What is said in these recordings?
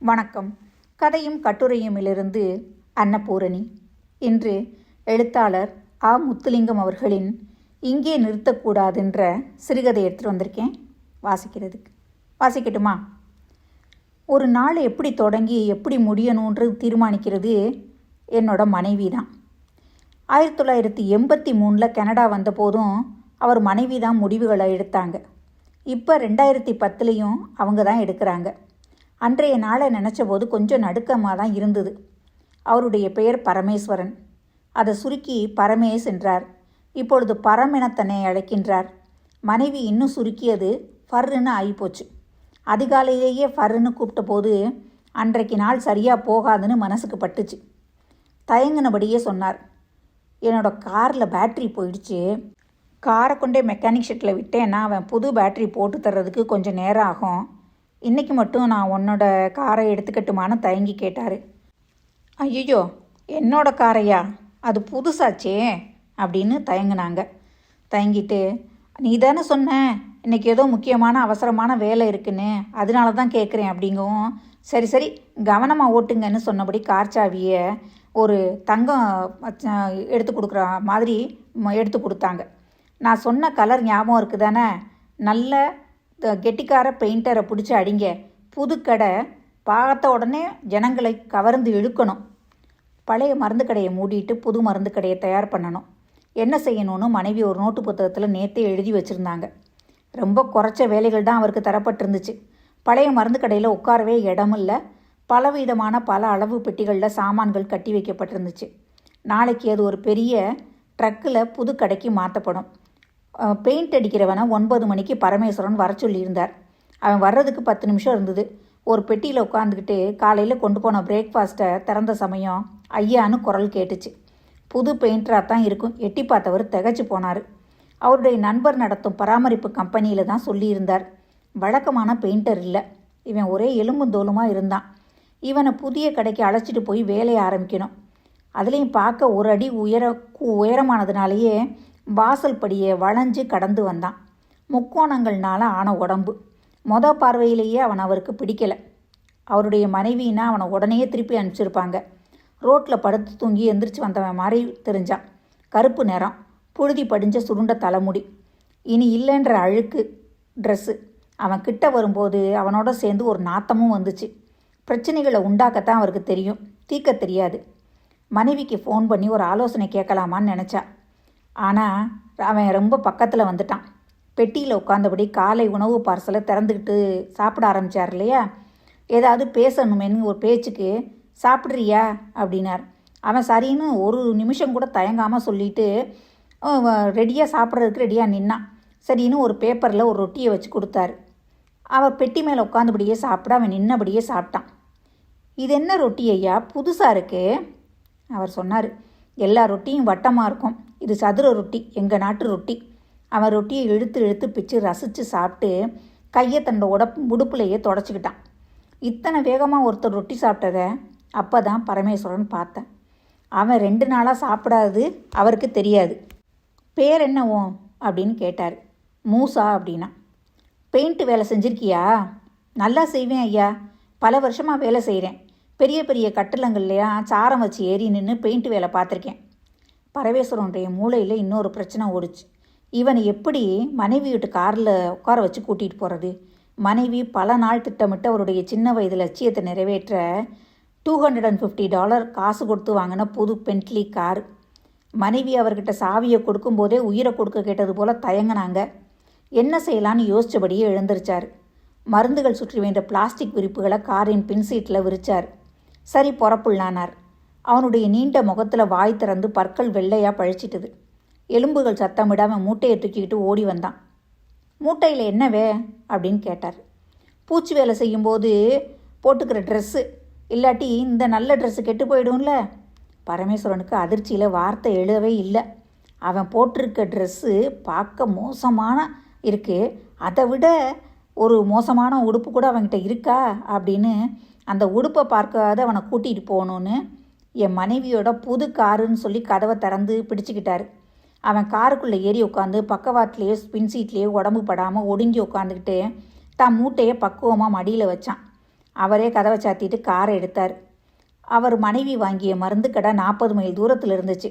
வணக்கம். கதையும் கட்டுரையுமிலிருந்து அன்னபூரணி. இன்று எழுத்தாளர் முத்துலிங்கம் அவர்களின் இங்கே நிறுத்தக்கூடாதுன்ற சிறுகதை எடுத்துகிட்டு வந்திருக்கேன் வாசிக்கிறதுக்கு. வாசிக்கட்டுமா? ஒரு நாள் எப்படி தொடங்கி எப்படி முடியணுன்றது தீர்மானிக்கிறது என்னோட மனைவி தான். 1983 கனடா வந்தபோதும் அவர் மனைவி தான் முடிவுகளை எடுத்தாங்க. இப்போ 2010 அவங்க தான் எடுக்கிறாங்க. அன்றைய நாளை நினச்ச போது கொஞ்சம் நடுக்கமாக தான் இருந்தது. அவருடைய பெயர் பரமேஸ்வரன். அதை சுருக்கி பரமேஸ் என்றார். இப்பொழுது பரம் என தன்னை அழைக்கின்றார். மனைவி இன்னும் சுருக்கியது ஃபர்ன்னு ஆகிப்போச்சு. அதிகாலையிலேயே ஃபர்ன்னு கூப்பிட்ட போது அன்றைக்கு நாள் சரியாக போகாதுன்னு மனசுக்கு பட்டுச்சு. தயங்கினபடியே சொன்னார், என்னோட காரில் பேட்ரி போயிடுச்சு. காரை கொண்டே மெக்கானிக் ஷெட்டில் விட்டேன்னா அவன் புது பேட்ரி போட்டு தர்றதுக்கு கொஞ்சம் நேரம் ஆகும். இன்றைக்கி மட்டும் நான் உன்னோட காரை எடுத்துக்கட்டுமான்னு தயங்கி கேட்டார். ஐயோ, என்னோட காரையா? அது புதுசாச்சே அப்படின்னு தயங்கினாங்க. தயங்கிட்டு, நீ தானே சொன்ன இன்றைக்கி ஏதோ முக்கியமான அவசரமான வேலை இருக்குன்னு, அதனால தான் கேட்குறேன் அப்படிங்கவும், சரி சரி கவனமாக ஓட்டுங்கன்னு சொன்னபடி கார் சாவியை ஒரு தங்கம் எடுத்து கொடுக்குற மாதிரி எடுத்து கொடுத்தாங்க. நான் சொன்ன கலர் ஞாபகம் இருக்குது தானே? நல்ல கெட்டிக்கார பெயிண்டரை பிடிச்சி அடிங்க. புது கடை பார்த்த உடனே ஜனங்களை கவர்ந்து இழுக்கணும். பழைய மருந்து கடையை மூடிட்டு புது மருந்து கடையை தயார் பண்ணணும். என்ன செய்யணும்னு மனைவி ஒரு நோட்டு புத்தகத்தில் நேற்றே எழுதி வச்சுருந்தாங்க. ரொம்ப குறைச்ச வேலைகள் தான் அவருக்கு தரப்பட்டிருந்துச்சு. பழைய மருந்து கடையில் உட்காரவே இடம் இல்லை. பலவிதமான பல அளவு பெட்டிகளில் சாமான்கள் கட்டி வைக்கப்பட்டிருந்துச்சு. நாளைக்கு அது ஒரு பெரிய ட்ரக்கில் புது கடைக்கு மாற்றப்படும். பெயிண்ட் அடிக்கிறவனை 9 மணிக்கு பரமேஸ்வரன் வர சொல்லியிருந்தார். அவன் வர்றதுக்கு 10 நிமிஷம் இருந்தது. ஒரு பெட்டியில் உட்காந்துக்கிட்டு காலையில் கொண்டு போன பிரேக்ஃபாஸ்ட்டை திறந்த சமயம் ஐயான்னு குரல் கேட்டுச்சு. புது பெயிண்டராக தான் இருக்கும். எட்டி பார்த்தவர் திகச்சு போனார். அவருடைய நண்பர் நடத்தும் பராமரிப்பு கம்பெனியில் தான் சொல்லியிருந்தார். வழக்கமான பெயிண்டர் இல்லை. இவன் ஒரே எலும்பும் தோலுமாக இருந்தான். இவனை புதிய கடைக்கு அழைச்சிட்டு போய் வேலையை ஆரம்பிக்கணும். அதுலேயும் பார்க்க ஒரு அடி உயரமானதுனாலேயே வாசல் படியை வளைஞ்சு கடந்து வந்தான். முக்கோணங்கள்னால ஆன உடம்பு. பார்வையிலேயே அவன் அவருக்கு பிடிக்கலை. அவருடைய மனைவின்னா அவனை உடனே திருப்பி அனுப்பிச்சிருப்பாங்க. ரோட்டில் படுத்து தூங்கி எந்திரிச்சு வந்தவன் மாதிரி தெரிஞ்சான். கருப்பு நிறம், புழுதி படிஞ்ச சுருண்ட தலைமுடி, இனி இல்லைன்ற அழுக்கு ட்ரெஸ்ஸு. அவன் கிட்ட வரும்போது அவனோட சேர்ந்து ஒரு நாத்தமும் வந்துச்சு. பிரச்சனைகளை உண்டாக்கத்தான் அவருக்கு தெரியும், தீர்க்க தெரியாது. மனைவிக்கு ஃபோன் பண்ணி ஒரு ஆலோசனை கேட்கலாமான்னு நினச்சா. ஆனால் அவன் ரொம்ப பக்கத்தில் வந்துட்டான். பெட்டியில் உட்காந்தபடி காலை உணவு பார்சலை திறந்துக்கிட்டு சாப்பிட ஆரம்பித்தார் இல்லையா? ஏதாவது பேசணுமேனு ஒரு பேச்சுக்கு, சாப்பிட்றியா அப்படின்னார். அவன் சரின்னு ஒரு நிமிஷம் கூட தயங்காமல் சொல்லிட்டு ரெடியாக சாப்பிட்றதுக்கு ரெடியாக நின்னான். சரின்னு ஒரு பேப்பரில் ஒரு ரொட்டியை வச்சு கொடுத்தாரு. அவர் பெட்டி மேலே உட்காந்தபடியே சாப்பிட அவன் நின்னபடியே சாப்பிட்டான். இது என்ன ரொட்டி ஐயா, புதுசாக இருக்கு? அவர் சொன்னார், எல்லா ரொட்டியும் வட்டமாக இருக்கும், இது சதுர ரொட்டி, எங்கள் நாட்டு ரொட்டி. அவன் ரொட்டியை இழுத்து இழுத்து பிச்சு ரசித்து சாப்பிட்டு கையை தன்னோட உடுப்புலையே தொடச்சிக்கிட்டான். இத்தனை வேகமாக ஒருத்தர் ரொட்டி சாப்பிட்டதை அப்போ தான் பரமேஸ்வரன் பார்த்தேன். அவன் 2 நாளாக சாப்பிடாது அவருக்கு தெரியாது. பேர் என்னவோ அப்படின்னு கேட்டார். மூசா அப்படின்னா. பெயிண்ட் வேலை செஞ்சுருக்கியா? நல்லா செய்வேன் ஐயா, பல வருஷமாக வேலை செய்கிறேன். பெரிய பெரிய கட்டளங்கள்லையா சாரம் வச்சு ஏறி நின்று பெயிண்ட் வேலை பார்த்துருக்கேன். பரமேஸ்வரனுடைய மூளையில் இன்னொரு பிரச்சனை ஓடிச்சு. இவனை எப்படி மனைவி வீட்டு காரில் உட்கார வச்சு கூட்டிகிட்டு போகிறது? மனைவி பல நாள் திட்டமிட்டு அவருடைய சின்ன வயது லட்சியத்தை நிறைவேற்ற $250 காசு கொடுத்து வாங்கின புது பென்ட்லி கார். மனைவி அவர்கிட்ட சாவியை கொடுக்கும்போதே உயிரை கொடுக்க கேட்டது போல் தயங்கினாங்க. என்ன செய்யலான்னு யோசித்தபடியே எழுந்திருச்சார். மருந்துகள் சுற்றி வேண்ட பிளாஸ்டிக் விரிப்புகளை காரின் பின்சீட்டில் விரிச்சார். சரி புறப்புள்ளானார். அவனுடைய நீண்ட முகத்தில் வாய் திறந்து பற்கள் வெள்ளையாக பழிச்சிட்டுது. எலும்புகள் சத்தமிடாமல் மூட்டையை தூக்கிக்கிட்டு ஓடி வந்தான். மூட்டையில் என்னவே அப்படின்னு கேட்டார். பூச்சி வேலை செய்யும்போது போட்டுக்கிற ட்ரெஸ்ஸு, இல்லாட்டி இந்த நல்ல ட்ரெஸ்ஸு கெட்டு போயிடும்ல. பரமேஸ்வரனுக்கு அதிர்ச்சியில் வார்த்தை எழுதவே இல்லை. அவன் போட்டிருக்க ட்ரெஸ்ஸு பார்க்க மோசமான இருக்குது, அதை விட ஒரு மோசமான உடுப்பு கூட அவன்கிட்ட இருக்கா அப்படின்னு அந்த உடுப்பை பார்க்காத அவனை கூட்டிகிட்டு போகணுன்னு என் மனைவியோட புது காருன்னு சொல்லி கதவை திறந்து பிடிச்சிக்கிட்டாரு. அவன் காருக்குள்ளே ஏறி உட்காந்து பக்கவாட்டிலேயே ஸ்பின் சீட்லேயே உடம்பு படாமல் ஒடுங்கி உட்காந்துக்கிட்டு தான் மூட்டையை பக்குவமாக மடியில் வச்சான். அவரே கதவை சாத்திட்டு காரை எடுத்தார். அவர் மனைவி வாங்கிய மருந்து கடை 40 மைல் தூரத்தில் இருந்துச்சு.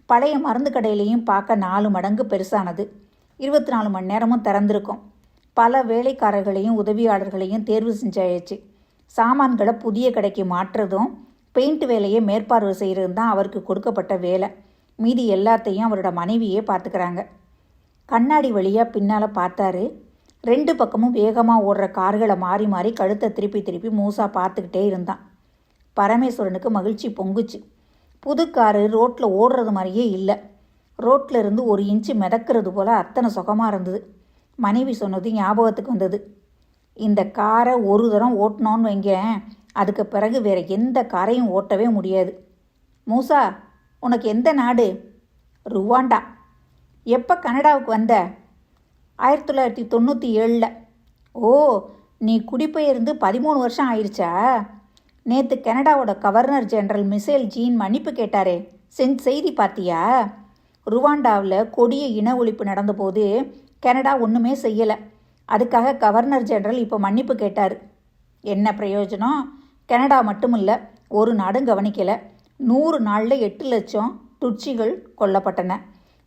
பழைய மருந்து கடையிலையும் பார்க்க 4 மடங்கு பெருசானது. 24 மணி நேரமும் திறந்திருக்கும். பல வேலைக்காரர்களையும் உதவியாளர்களையும் தேர்வு செஞ்சாயிடுச்சு. சாமான்களை புதிய கடைக்கு மாற்றுறதும் பெயிண்ட் வேலையை மேற்பார்வை செய்கிறது தான் அவருக்கு கொடுக்கப்பட்ட வேலை. மீதி எல்லாத்தையும் அவரோட மனைவியே பார்த்துக்கிறாங்க. கண்ணாடி வழியாக பின்னால் பார்த்தாரு. 2 பக்கமும் வேகமாக ஓடுற கார்களை மாறி மாறி கழுத்தை திருப்பி திருப்பி மூசா பார்த்துக்கிட்டே இருந்தான். பரமேஸ்வரனுக்கு மகிழ்ச்சி பொங்குச்சு. புது காரு ரோட்டில் ஓடுறது மாதிரியே இல்லை. ரோட்டில் இருந்து 1 இன்ச்சு மிதக்கிறது போல் அத்தனை சுகமாக இருந்தது. மனைவி சொன்னது ஞாபகத்துக்கு வந்தது. இந்த காரை ஒரு தரம் ஓட்டினோன்னு வைங்க, அதுக்கு பிறகு வேறு எந்த காரையும் ஓட்டவே முடியாது. மூசா, உனக்கு எந்த நாடு? ருவாண்டா. எப்போ கனடாவுக்கு வந்த? 1997. ஓ, நீ குடிபெயர்ந்து 13 வருஷம் ஆயிடுச்சா? நேற்று கனடாவோட கவர்னர் ஜெனரல் மிசேல் ஜீன் மன்னிப்பு கேட்டாரே, செய்தி பார்த்தியா? ருவாண்டாவில் கொடிய இன ஒழிப்பு நடந்தபோது கனடா ஒன்றுமே செய்யலை. அதுக்காக கவர்னர் ஜெனரல் இப்போ மன்னிப்பு கேட்டார். என்ன பிரயோஜனம்? கனடா மட்டுமில்லை, ஒரு நாடும் கவனிக்கலை. 100 நாளில் 8 லட்சம் துட்சிகள் கொல்லப்பட்டன.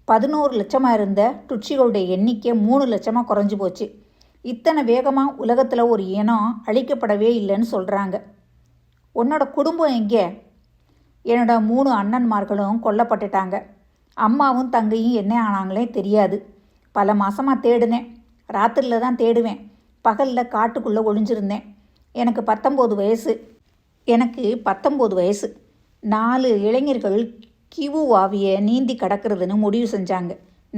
11 லட்சமாக இருந்த துட்சிகளுடைய எண்ணிக்கை 3 லட்சமாக குறைஞ்சி போச்சு. இத்தனை வேகமாக உலகத்தில் ஒரு இனம் அழிக்கப்படவே இல்லைன்னு சொல்கிறாங்க. உன்னோட குடும்பம் எங்கே? என்னோட 3 அண்ணன்மார்களும் கொல்லப்பட்டுட்டாங்க. அம்மாவும் தங்கையும் என்ன ஆனாங்களே தெரியாது. பல மாதமாக தேடினேன். ராத்திரியில் தான் தேடுவேன். பகலில் காட்டுக்குள்ளே ஒளிஞ்சிருந்தேன். எனக்கு 19 வயசு. 4 இளைஞர்கள் கிவுவாவியை நீந்தி கடக்கிறதுன்னு முடிவு செஞ்சாங்க.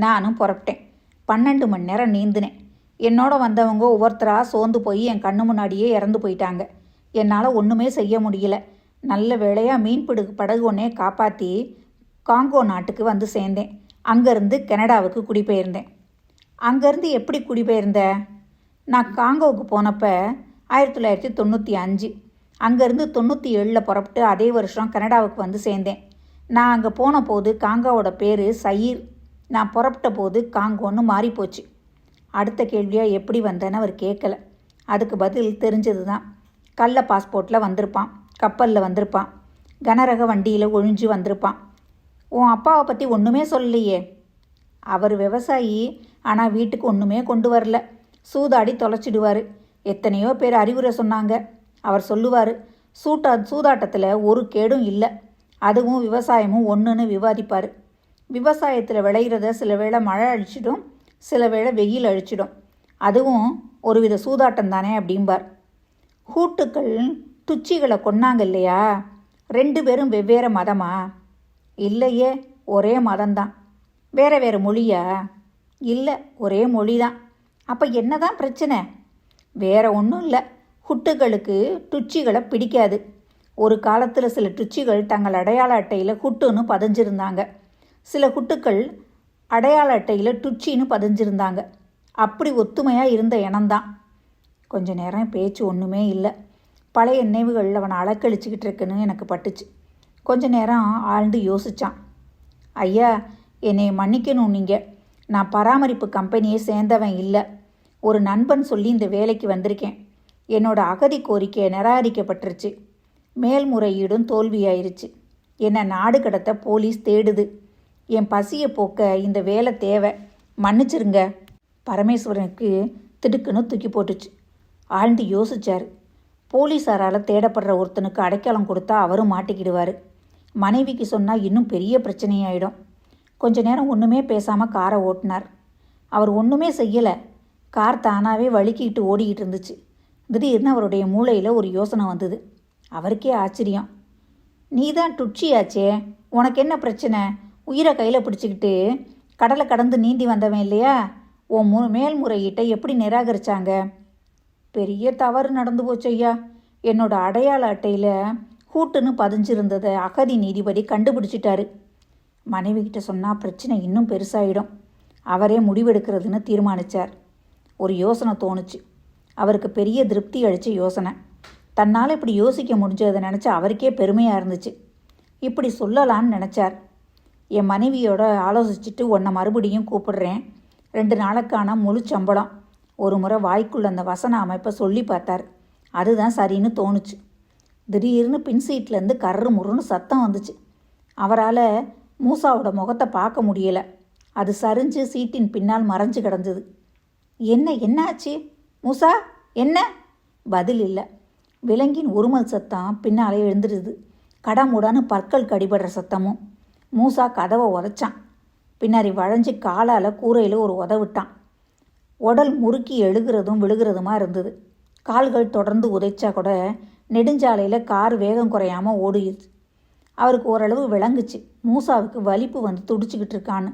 நானும் புறப்பட்டேன். 12 மணி நேரம் நீந்தினேன். என்னோட வந்தவங்க ஒவ்வொருத்தராக சோர்ந்து போய் என் கண்ணு முன்னாடியே இறந்து போயிட்டாங்க. என்னால் ஒன்றுமே செய்ய முடியல. நல்ல வேளையாக மீன்பிடு படகு ஒன்றே காப்பாற்றி காங்கோ நாட்டுக்கு வந்து சேர்ந்தேன். அங்கேருந்து கனடாவுக்கு குடிபெயர்ந்தேன். அங்கேருந்து எப்படி குடிபெயர்ந்த? நான் காங்கோவுக்கு போனப்போ 1995. அங்கேருந்து 97 புறப்பட்டு அதே வருஷம் கனடாவுக்கு வந்து சேர்ந்தேன். நான் அங்கே போன போது காங்கோவோட பேர் சயீர். நான் புறப்பட்ட போது காங்கோன்னு மாறிப்போச்சு. அடுத்த கேள்வியாக எப்படி வந்தேன்னு அவர் கேட்கல. அதுக்கு பதில் தெரிஞ்சது தான். கள்ள பாஸ்போர்ட்டில் வந்திருப்பான், கப்பலில் வந்திருப்பான், கனரக வண்டியில் ஒழிஞ்சு வந்திருப்பான். உன் அப்பாவை பற்றி ஒன்றுமே சொல்லலையே. அவர் விவசாயி, ஆனால் வீட்டுக்கு ஒன்றுமே கொண்டு வரல. சூதாடி தொலைச்சிடுவார். எத்தனையோ பேர் அறிவுரை சொன்னாங்க. அவர் சொல்லுவார், சூதாட்டத்தில் ஒரு கேடும் இல்லை, அதுவும் விவசாயமும் ஒன்றுன்னு விவாதிப்பார். விவசாயத்தில் விளையிறத சில வேளை மழை அழிச்சிடும், சில வேளை வெயில் அழிச்சிடும். அதுவும் ஒருவித சூதாட்டம் தானே அப்படிம்பார். ஹூட்டுக்கள் துச்சிகளை கொன்னாங்க இல்லையா? 2 பேரும் வெவ்வேறு மதமா? இல்லையே, ஒரே மதம்தான். வேறு மொழியா? இல்லை, ஒரே மொழி தான். அப்போ என்ன தான் பிரச்சனை? வேற ஒன்றும் இல்லை. ஹுட்டுகளுக்கு துச்சிகளை பிடிக்காது. ஒரு காலத்தில் சில துச்சிகள் தங்கள் அடையாள அட்டையில் ஹுட்டுன்னு பதிஞ்சிருந்தாங்க. சில ஹுட்டுக்கள் அடையாள அட்டையில் துச்சின்னு பதிஞ்சிருந்தாங்க. அப்படி ஒத்துமையாக இருந்த இனம்தான். கொஞ்ச நேரம் பேச்சு ஒன்றுமே இல்லை. பழைய நினைவுகள் அவனை அலக்கழிச்சிக்கிட்டு இருக்குன்னு எனக்கு பட்டுச்சு. கொஞ்ச நேரம் ஆழ்ந்து யோசித்தான். ஐயா, என்னை மன்னிக்கணும். நீங்கள், நான் பராமரிப்பு கம்பெனியை சேர்ந்தவன் இல்லை. ஒரு நண்பன் சொல்லி இந்த வேலைக்கு வந்திருக்கேன். என்னோட அகதி கோரிக்கை நிராகரிக்கப்பட்டுருச்சு. மேல்முறையீடும் தோல்வியாயிருச்சு. என்னை நாடு கடத்த போலீஸ் தேடுது. என் பசியை போக்க இந்த வேலை தேவை. மன்னிச்சிருங்க. பரமேஸ்வரனுக்கு திடுக்குன்னு தூக்கி போட்டுச்சு. ஆழ்ந்து யோசிச்சார். போலீஸாரால் தேடப்படுற ஒருத்தனுக்கு அடைக்கலம் கொடுத்தா அவரும் மாட்டிக்கிடுவார். மனைவிக்கு சொன்னால் இன்னும் பெரிய பிரச்சனையாயிடும். கொஞ்ச நேரம் ஒன்றுமே பேசாமல் காரை ஓட்டினார். அவர் ஒன்றுமே செய்யலை. கார் தானாகவே வழுக்கிட்டு ஓடிக்கிட்டு இருந்துச்சு. திடீர்னு அவருடைய மூளையில் ஒரு யோசனை வந்தது. அவருக்கே ஆச்சரியம். நீ தான் துட்சியாச்சே, உனக்கு என்ன பிரச்சனை? உயிரை கையில் பிடிச்சிக்கிட்டு கடலை கடந்து நீந்தி வந்தவன் இல்லையா? உன் மேல்முறையீட்டை எப்படி நிராகரித்தாங்க? பெரிய தவறு நடந்து போச்சு ஐயா. என்னோட அடையாள அட்டையில் ஹூட்டுன்னு பதிஞ்சிருந்ததை அகதி நீதிபதி கண்டுபிடிச்சிட்டாரு. மனைவி கிட்ட சொன்னால் பிரச்சனை இன்னும் பெருசாகிடும். அவரே முடிவெடுக்கிறதுன்னு தீர்மானித்தார். ஒரு யோசனை தோணுச்சு. அவருக்கு பெரிய திருப்தி அளித்த யோசனை. தன்னால் இப்படி யோசிக்க முடிஞ்சதை நினச்சி அவருக்கே பெருமையாக இருந்துச்சு. இப்படி சொல்லலான்னு நினச்சார். என் மனைவியோட ஆலோசிச்சுட்டு உன்னை மறுபடியும் கூப்பிடுறேன். 2 நாளுக்கான முழு சம்பளம். ஒரு முறை வாய்க்குள்ள அந்த வசன அமைப்பை சொல்லி பார்த்தார். அதுதான் சரின்னு தோணுச்சு. திடீர்னு பின் சீட்லேருந்து கர்ரு முருன்னு சத்தம் வந்துச்சு. அவரால் மூசாவோட முகத்தை பார்க்க முடியலை. அது சரிஞ்சு சீட்டின் பின்னால் மறைஞ்சு கிடந்தது. என்ன ஆச்சு மூசா, என்ன? பதில் இல்லை. விலங்கின் உருமல் சத்தம் பின்னாலே எழுந்துடுது. கடமுடான்னு பற்கள் கடிபடுற சத்தமும். மூசா கதவை உதைச்சான். பின்னாடி வளைஞ்சு காலால் கூரையில் ஒரு உதவிட்டான். உடல் முறுக்கி எழுகிறதும் விழுகிறதுமா இருந்தது. கால்கள் தொடர்ந்து உதைச்சா கூட நெடுஞ்சாலையில் கார் வேகம் குறையாமல் ஓடிடுச்சு. அவருக்கு ஓரளவு விளங்குச்சு மூசாவுக்கு வலிப்பு வந்து துடிச்சிக்கிட்டு இருக்கான்னு.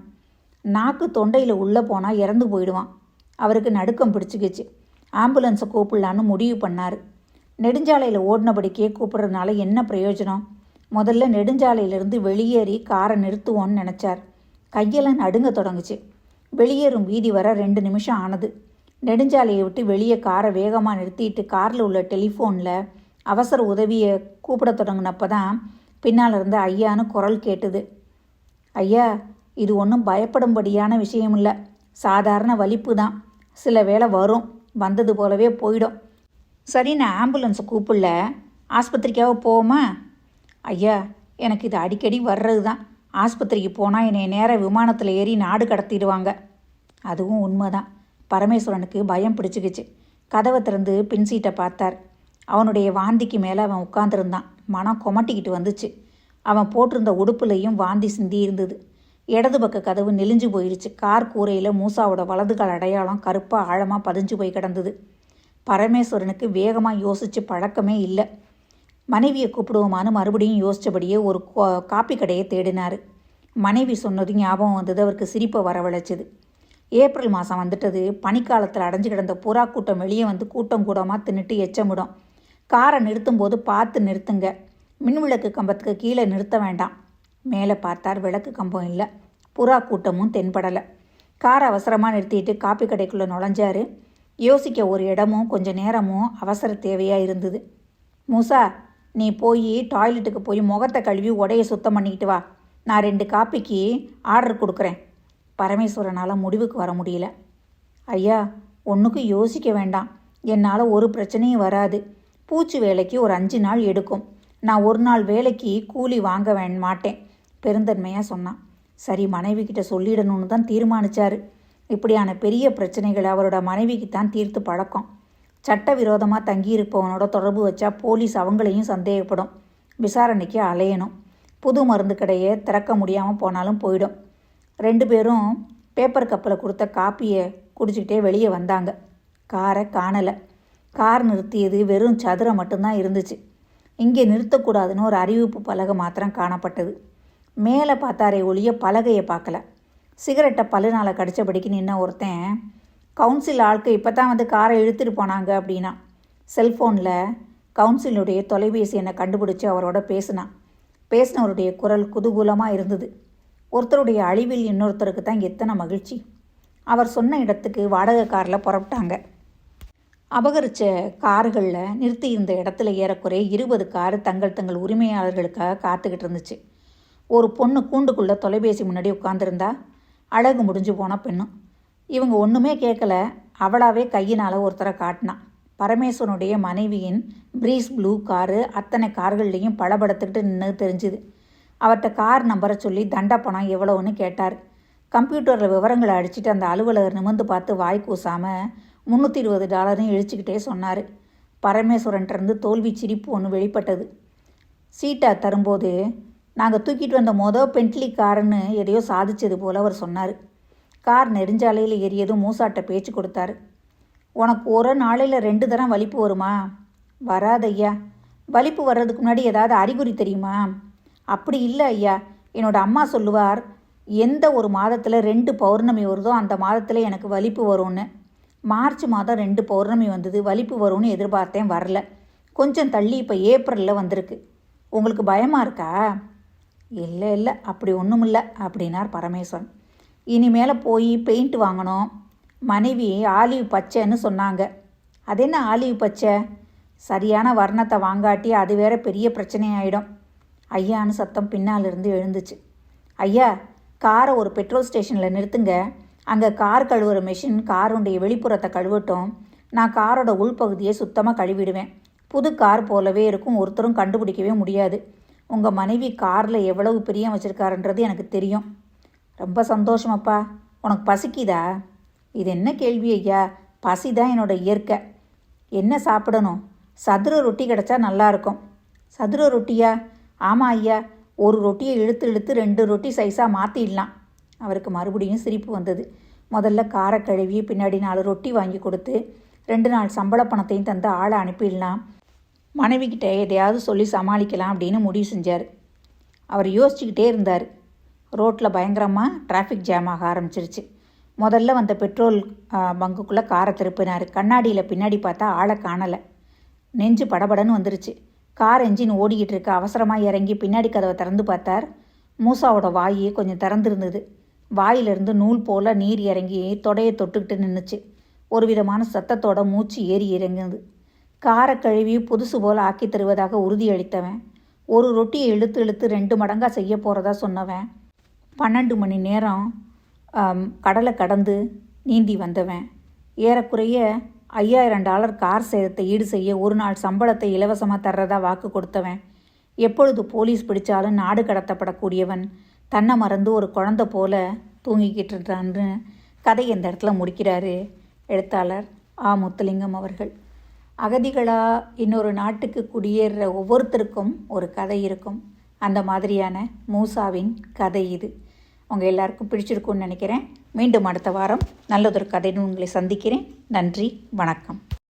நாக்கு தொண்டையில் உள்ளே போனால் இறந்து போயிடுவான். அவருக்கு நடுக்கம் பிடிச்சிக்கிச்சு. ஆம்புலன்ஸை கூப்பிடலான்னு முடிவு பண்ணார். நெடுஞ்சாலையில் ஓடினபடிக்கே கூப்பிட்றதுனால என்ன பிரயோஜனம்? முதல்ல நெடுஞ்சாலையிலிருந்து வெளியேறி காரை நிறுத்துவோன்னு நினச்சார். கையெல்லாம் நடுங்க தொடங்குச்சு. வெளியேறும் வீதி வர 2 நிமிஷம் ஆனது. நெடுஞ்சாலையை விட்டு வெளியே காரை வேகமாக நிறுத்திட்டு காரில் உள்ள டெலிஃபோனில் அவசர உதவியை கூப்பிட தொடங்கினப்போ தான் பின்னால் இருந்த ஐயான்னு குரல் கேட்டுது. ஐயா, இது ஒன்றும் பயப்படும்படியான விஷயம் இல்லை. சாதாரண வலிப்பு தான். சில வேளை வரும், வந்தது போலவே போயிடும். சரி, நான் ஆம்புலன்ஸை கூப்பிடல, ஆஸ்பத்திரிக்காக போவோமா? ஐயா, எனக்கு இது அடிக்கடி வர்றது தான். ஆஸ்பத்திரிக்கு போனால் என்னை நேர விமானத்தில் ஏறி நாடு கடத்திடுவாங்க. அதுவும் உண்மைதான். பரமேஸ்வரனுக்கு பயம் பிடிச்சிக்கிச்சு. கதவை திறந்து பின் சீட்டை பார்த்தார். அவனுடைய வாந்திக்கு மேலே அவன் உட்காந்துருந்தான். மனம் கொமட்டிக்கிட்டு வந்துச்சு. அவன் போட்டிருந்த உடுப்புலையும் வாந்தி சிந்தி இருந்தது. இடது பக்க கதவு நெளிஞ்சு போயிடுச்சு. கார் கூரையில் மூசாவோட வலதுகால் அடையாளம் கருப்பாக ஆழமாக பதிஞ்சு போய் கிடந்தது. பரமேஸ்வரனுக்கு வேகமாக யோசித்து பழக்கமே இல்லை. மனைவியை கூப்பிடுவோமான்னு மறுபடியும் யோசித்தபடியே ஒரு காப்பி கடையை தேடினார். மனைவி சொன்னது ஞாபகம் வந்தது. அவருக்கு சிரிப்பை வரவழைச்சிது. ஏப்ரல் மாதம் வந்துட்டது. பனிக்காலத்தில் அடைஞ்சு கிடந்த புறா கூட்டம் வெளியே வந்து கூட்டம் கூடமாக தின்னுட்டு எச்சமிடும். காரை நிறுத்தும்போது பார்த்து நிறுத்துங்க. மின்விளக்கு கம்பத்துக்கு கீழே நிறுத்த வேண்டாம். மேலே பார்த்தார். விளக்கு கம்பம் இல்லை. புறா கூட்டமும் தென்படலை. காரை அவசரமாக நிறுத்திட்டு காப்பி கடைக்குள்ளே நுழைஞ்சார். யோசிக்க ஒரு இடமும் கொஞ்சம் நேரமும் அவசர தேவையாக இருந்தது. மூசா, நீ போய் டாய்லெட்டுக்கு போய் முகத்தை கழுவி உடையை சுத்தம் பண்ணிக்கிட்டு வா. நான் 2 காப்பிக்கு ஆர்டர் கொடுக்குறேன். பரமேஸ்வரனால் முடிவுக்கு வர முடியல. ஐயா, ஒன்றுக்கும் யோசிக்க வேண்டாம். என்னால் ஒரு பிரச்சனையும் வராது. பூச்சி வேலைக்கு ஒரு 5 நாள் எடுக்கும். நான் 1 நாள் வேலைக்கு கூலி வாங்க மாட்டேன், பெருந்தன்மையாக சொன்னான். சரி, மனைவி கிட்ட சொல்லிடணும்னு தான் தீர்மானித்தார். இப்படியான பெரிய பிரச்சனைகளை அவரோட மனைவிக்கு தான் தீர்த்து பழக்கம். சட்டவிரோதமாக தங்கியிருப்பவனோட தொடர்பு வச்சா போலீஸ் அவங்களையும் சந்தேகப்படும். விசாரணைக்கு அலையணும். புது மருந்து கடையை திறக்க முடியாமல் போனாலும் போயிடும். 2 பேரும் பேப்பர் கப்பில் கொடுத்த காப்பியை குடிச்சிக்கிட்டே வெளியே வந்தாங்க. காரை காணலை. கார் நிறுத்தியது வெறும் சதுரம் மட்டும்தான் இருந்துச்சு. இங்கே நிறுத்தக்கூடாதுன்னு ஒரு அறிவிப்பு பலகை மாத்திரம் காணப்பட்டது. மேலே பார்த்தாரே ஒழிய பலகையை பார்க்கல. சிகரெட்டை பல்லுனால் கடித்தபடிக்கு நின்ன ஒருத்தன், கவுன்சில் ஆட்கள் இப்போ தான் வந்து காரை இழுத்துட்டு போனாங்க அப்படின்னா. செல்ஃபோனில் கவுன்சிலுடைய தொலைபேசி என்னை கண்டுபிடிச்சி அவரோட பேசினவருடைய குரல் குதூகூலமாக இருந்தது. ஒருத்தருடைய அழிவில் இன்னொருத்தருக்கு தான் எத்தனை மகிழ்ச்சி. அவர் சொன்ன இடத்துக்கு வாடகை காரில் புறப்பட்டாங்க. அபகரித்த கார்களில் நிறுத்தி இருந்த இடத்துல ஏறக்குறைய 20 காரு தங்கள் உரிமையாளர்களுக்காக காத்துக்கிட்டு இருந்துச்சு. ஒரு பொண்ணு கூண்டுக்குள்ளே தொலைபேசி முன்னாடி உட்காந்துருந்தா. அழகு முடிஞ்சு போன பெண்ணும். இவங்க ஒன்றுமே கேட்கல. அவளாவே கையினால் ஒருத்தரை காட்டினான். பரமேஸ்வரனுடைய மனைவியின் ப்ரீஸ் ப்ளூ காரு அத்தனை கார்கள்லேயும் பளபடத்துக்கிட்டு நின்று தெரிஞ்சுது. அவர்கிட்ட கார் நம்பரை சொல்லி தண்ட பணம் எவ்வளோன்னு கேட்டார். கம்ப்யூட்டரில் விவரங்களை அடிச்சுட்டு அந்த அலுவலகர் நிமிர்ந்து பார்த்து வாய் கூசாமல் $320 இழிச்சிக்கிட்டே சொன்னார். பரமேஸ்வரன்கிட்டருந்து தோல்வி சிரிப்பு ஒன்று வெளிப்பட்டது. சீட்டை தரும்போது, நாங்கள் தூக்கிட்டு வந்த பென்ட்லி காருன்னு எதையோ சாதிச்சது போல் அவர் சொன்னார். கார் நெடுஞ்சாலையில் ஏறியதும் மூசாட்ட பேச்சு கொடுத்தாரு. உனக்கு ஒரு நாளையில் 2 தரம் வலிப்பு வருமா? வராதையா. வலிப்பு வர்றதுக்கு முன்னாடி ஏதாவது அறிகுறி தெரியுமா? அப்படி இல்லை ஐயா. என்னோடய அம்மா சொல்லுவார், எந்த ஒரு மாதத்தில் 2 பௌர்ணமி வருதோ அந்த மாதத்தில் எனக்கு வலிப்பு வரும்னு. மார்ச் மாதம் 2 பௌர்ணமி வந்தது. வலிப்பு வரும்னு எதிர்பார்த்தேன், வரல. கொஞ்சம் தள்ளி இப்போ ஏப்ரலில் வந்திருக்கு. உங்களுக்கு பயமாக இருக்கா? இல்லை அப்படி ஒன்றும் இல்லை அப்படின்னார் பரமேஸ்வரன். இனிமேல் போய் பெயிண்ட் வாங்கணும். மனைவி ஆலிவ் பச்சைன்னு சொன்னாங்க. அது என்ன ஆலிவ் பச்சை? சரியான வர்ணத்தை வாங்காட்டி அது வேற பெரிய பிரச்சனையாயிடும். ஐயான்னு சத்தம் பின்னால் இருந்து எழுந்துச்சு. ஐயா, காரை ஒரு பெட்ரோல் ஸ்டேஷனில் நிறுத்துங்க. அங்கே கார் கழுவுற மெஷின் காருடைய வெளிப்புறத்தை கழுவட்டும். நான் காரோட உள்பகுதியை சுத்தமாக கழுவிடுவேன். புது கார் போலவே இருக்கும், ஒருத்தரும் கண்டுபிடிக்கவே முடியாது. உங்கள் மனைவி காரில் எவ்வளவு பிரியம் வச்சுருக்காருன்றது எனக்கு தெரியும். ரொம்ப சந்தோஷமப்பா. உனக்கு பசிக்குதா? இது என்ன கேள்வி ஐயா? பசி தான் என்னோட இயற்கை. என்ன சாப்பிடணும்? சதுர ரொட்டி கிடச்சா நல்லாயிருக்கும். சதுர ரொட்டியா? ஆமாம் ஐயா, ஒரு ரொட்டியை இழுத்து இழுத்து 2 ரொட்டி சைஸாக மாற்றிடலாம். அவருக்கு மறுபடியும் சிரிப்பு வந்தது. முதல்ல காரை கழுவி பின்னாடி 4 ரொட்டி வாங்கி கொடுத்து 2 நாள் சம்பள பணத்தையும் தந்து ஆளை அனுப்பிடலாம், மனைவிக்கிட்ட எதையாவது சொல்லி சமாளிக்கலாம் அப்படின்னு முடிவு செஞ்சார். அவர் யோசிச்சுக்கிட்டே இருந்தார். ரோட்டில் பயங்கரமாக டிராஃபிக் ஜாம் ஆக ஆரம்பிச்சிருச்சு. முதல்ல வந்த பெட்ரோல் பங்குக்குள்ளே காரை திருப்பினார். கண்ணாடியில் பின்னாடி பார்த்தா ஆளை காணலை. நெஞ்சு படபடன்னு வந்துருச்சு. கார் என்ஜின் ஓடிக்கிட்டு இருக்க அவசரமாக இறங்கி பின்னாடி கதவை திறந்து பார்த்தார். மூசாவோட வாய் கொஞ்சம் திறந்துருந்தது. வாயிலிருந்து நூல் போல் நீர் இறங்கி தொடையை தொட்டுக்கிட்டு நின்றுச்சு. ஒரு விதமான சத்தத்தோட மூச்சு ஏறி இறங்குது. காரை கழுவி புதுசு போல் ஆக்கி தருவதாக உறுதியளித்தவன், ஒரு ரொட்டியை இழுத்து இழுத்து 2 மடங்காக செய்ய போகிறதா சொன்னவன், 12 மணி நேரம் கடலை கடந்து நீந்தி வந்தவன், ஏறக்குறைய $5000 கார் சேதத்தை ஈடு செய்ய 1 நாள் சம்பளத்தை இலவசமாக தர்றதா வாக்கு கொடுத்தவன், எப்பொழுது போலீஸ் பிடிச்சாலும் நாடு கடத்தப்படக்கூடியவன், தன்னை மறந்து ஒரு குழந்தை போல தூங்கிக்கிட்டு இருந்தான்னு கதை இந்த இடத்துல முடிக்கிறாரு எழுத்தாளர் முத்துலிங்கம் அவர்கள். அகதிகளாக இன்னொரு நாட்டுக்கு குடியேறுற ஒவ்வொருத்தருக்கும் ஒரு கதை இருக்கும். அந்த மாதிரியான மூசாவின் கதை இது. உங்கள் எல்லாருக்கும் பிடிச்சிருக்குன்னு நினைக்கிறேன். மீண்டும் அடுத்த வாரம் நல்லதொரு கதைன்னு உங்களை சந்திக்கிறேன். நன்றி, வணக்கம்.